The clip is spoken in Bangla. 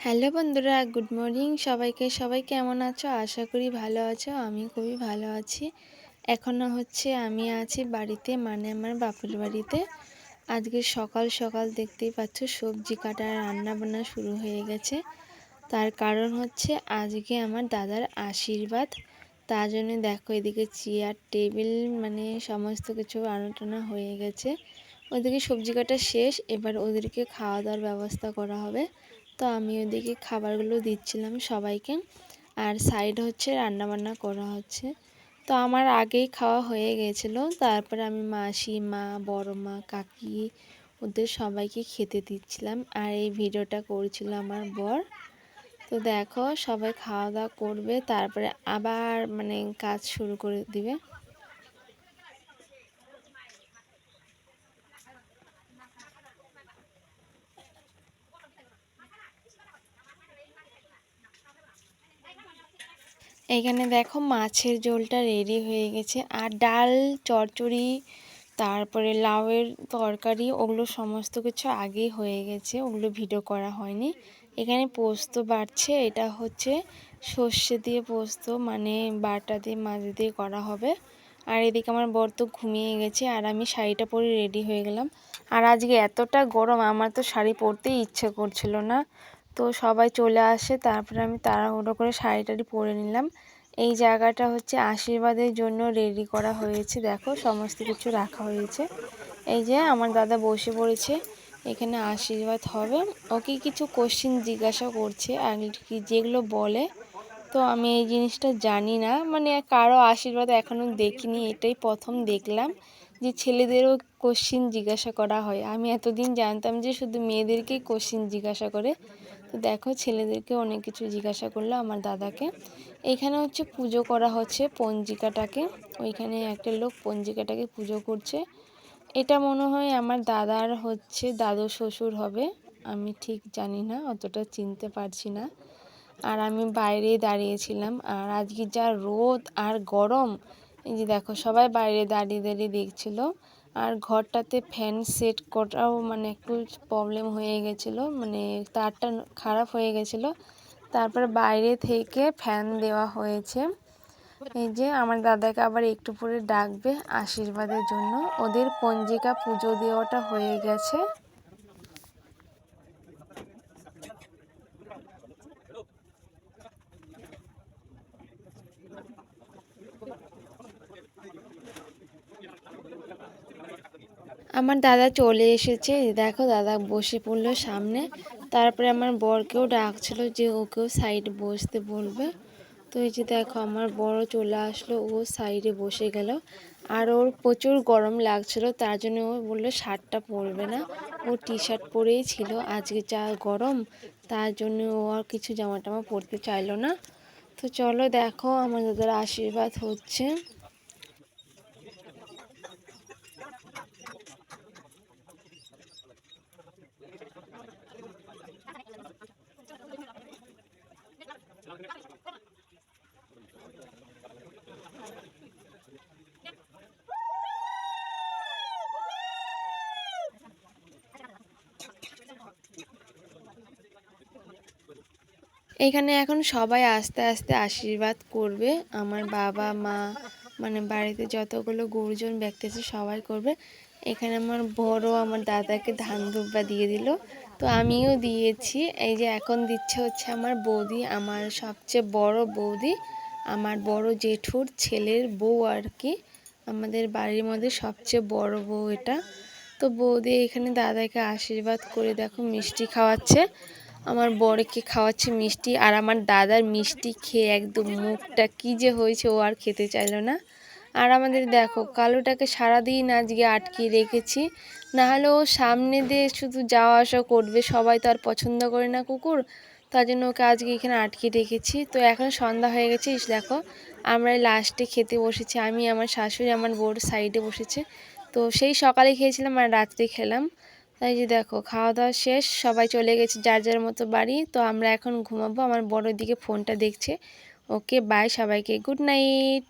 হ্যালো বন্ধুরা, গুড মর্নিং সবাইকে। সবাই কেমন আছো? আশা করি ভালো আছো। আমি খুবই ভালো আছি। এখনও আমি আছি বাড়িতে, মানে আমার বাপের বাড়িতে। আজকে সকাল সকাল দেখতেই পাচ্ছ সবজি কাটা রান্না বান্না শুরু হয়ে গেছে। তার কারণ আজকে আমার দাদার আশীর্বাদ। তার জন্য দেখো এদিকে চেয়ার টেবিল মানে সমস্ত কিছু আনাটানা হয়ে গেছে। ওদিকে সবজি কাটা শেষ, এবার ওদেরকে খাওয়া দাওয়ার ব্যবস্থা করা হবে। তো আমি ওদিকে খাবারগুলো দিচ্ছিলাম সবাইকে, আর সাইড রান্না বান্না করা হচ্ছে। তো আমার আগেই খাওয়া হয়ে গেছিলো, তারপরে আমি মাসি, মা, বড় মা, কাকি ওদের সবাইকে খেতে দিচ্ছিলাম। আর এই ভিডিওটা করছিল আমার বর। তো দেখো সবাই খাওয়া দাওয়া করবে, তারপরে আবার মানে কাজ শুরু করে দিবে। এইখানে দেখো মাছের ঝোলটা রেডি হয়ে গেছে, আর ডাল, চচ্চড়ি, তারপরে লাউয়ের তরকারি, ওগুলো সমস্ত কিছু আগেই হয়ে গেছে, ওগুলো ভিডিও করা হয়নি। এখানে পোস্ত বাড়ছে, এটা সর্ষে দিয়ে পোস্ত, মানে বাটা দিয়ে মাছ দিয়ে করা হবে। আর এদিকে আমার বর তো ঘুমিয়ে গেছে, আর আমি শাড়িটা পরে রেডি হয়ে গেলাম। আর আজকে এতটা গরম, আমার তো শাড়ি পরতেই ইচ্ছে করছিল না। তো সবাই চলে আসে, তারপরে আমি তাড়াহুড়ো করে শাড়ি পরে নিলাম। এই জায়গাটা আশীর্বাদের জন্য রেডি করা হয়েছে। দেখো সমস্ত কিছু রাখা হয়েছে। এই যে আমার দাদা বসে পড়েছে, এখানে আশীর্বাদ হবে। ওকে কিছু কোশ্চেন জিজ্ঞাসা করছে আর কি যেগুলো বলে। তো আমি এই জিনিসটা জানি না, মানে কারো আশীর্বাদ এখনও দেখিনি, এটাই প্রথম দেখলাম যে ছেলেদেরও কোশ্চেন জিজ্ঞাসা করা হয়। আমি এতদিন জানতাম যে শুধু মেয়েদেরকেই কোশ্চেন জিজ্ঞাসা করে। তো দেখো ছেলেদেরকে অনেক কিছু জিজ্ঞাসা করলো আমার দাদাকে। এখানে পুজো করা হচ্ছে পঞ্জিকাটাকে। ওইখানে একটা লোক পঞ্জিকাটাকে পুজো করছে। এটা মনে হয় আমার দাদার দাদু শ্বশুর হবে, আমি ঠিক জানি না, অতটা চিনতে পারছি না। আর আমি বাইরে দাঁড়িয়েছিলাম, আর আজকে যা রোদ আর গরম, এই যে দেখো সবাই বাইরে দাঁড়িয়ে দাঁড়িয়ে দেখছিল। আর ঘরটাতে ফ্যান সেট করাও মানে একটু প্রবলেম হয়ে গেছিলো, মানে তারটা খারাপ হয়ে গেছিলো। তারপর বাইরে থেকে ফ্যান দেওয়া হয়েছে। এই যে আমার দাদাকে আবার একটু পরে ডাকবে আশীর্বাদের জন্য। ওদের পঞ্জিকা পুজো দেওয়াটা হয়ে গেছে। আমার দাদা চলে এসেছে, দেখো দাদা বসে পড়লো সামনে। তারপরে আমার বরকেও ডাকছিল যে ওকেও সাইডে বসতে বলবে। তো এই যে দেখো আমার বড় চলে আসলো, ও সাইডে বসে গেল। আর ওর প্রচুর গরম লাগছিল, তার জন্য ও বললো শার্টটা পরবে না, ও টি শার্ট পরেই ছিল। আজকে যা গরম, তার জন্য ও আর কিছু জামা টামা পরতে চাইলো না। তো চলো দেখো আমার দাদার আশীর্বাদ হচ্ছে। এখানে এখন সবাই আস্তে আস্তে আশীর্বাদ করবে। আমার বাবা মা, মানে বাড়িতে যতগুলো গুরুজন ব্যক্তি আছে সবাই করবে। এখানে আমার বড় আমার দাদাকে ধান দুব্বা দিয়ে দিল, তো আমিও দিয়েছি। এই যে এখন দিচ্ছে আমার বৌদি, আমার সবচেয়ে বড় বৌদি, আমার বড় জেঠুর ছেলের বউ আর কি। আমাদের বাড়ির মধ্যে সবচেয়ে বড় বউ এটা। তো বৌদি এখানে দাদাকে আশীর্বাদ করে দেখো মিষ্টি খাওয়াচ্ছে, আমার বরকে খাওয়াচ্ছে মিষ্টি। আর আমার দাদার মিষ্টি খেয়ে একদম মুখটা কী যে হয়েছে, ও আর খেতে চাইলো না। আর আমাদের দেখো কালোটাকে সারাদিন আজকে আটকে রেখেছি, নাহলে ও সামনে দিয়ে শুধু যাওয়া আসা করবে, সবাই তো আর পছন্দ করে না কুকুর, তার জন্য ওকে আজকে এখানে আটকে রেখেছি। তো এখন সন্ধ্যা হয়ে গেছে, দেখো আমরা লাস্টে খেতে বসেছি, আমি, আমার শাশুড়ি, আমার বউর সাইডে বসেছে। তো সেই সকালে খেয়েছিলাম আর রাত্রে খেলাম। তো তাই যে দেখো খাওয়া দাওয়া শেষ, সবাই চলে গেছে যার যার মতো বাড়ি। তো আমরা এখন ঘুমাবো। আমার বড় দিকে ফোনটা দেখছে। ওকে বাই সবাইকে, গুড নাইট।